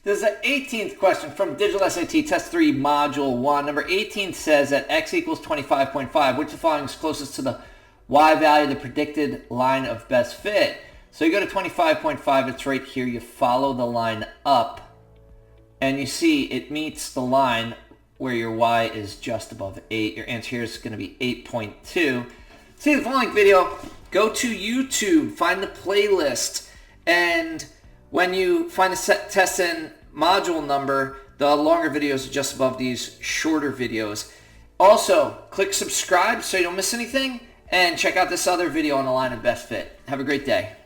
This is the 18th question from Digital SAT Test 3 Module 1. Number 18 says that x equals 25.5. Which of the following is closest to the y value, the predicted line of best fit? So you go to 25.5, it's right here. You follow the line up, and you see it meets the line where your y is just above 8. Your answer here is going to be 8.2. See the following video, go to YouTube, find the playlist, and when you find the test and module number, the longer videos are just above these shorter videos. Also, click subscribe so you don't miss anything, and check out this other video on the line of best fit. Have a great day.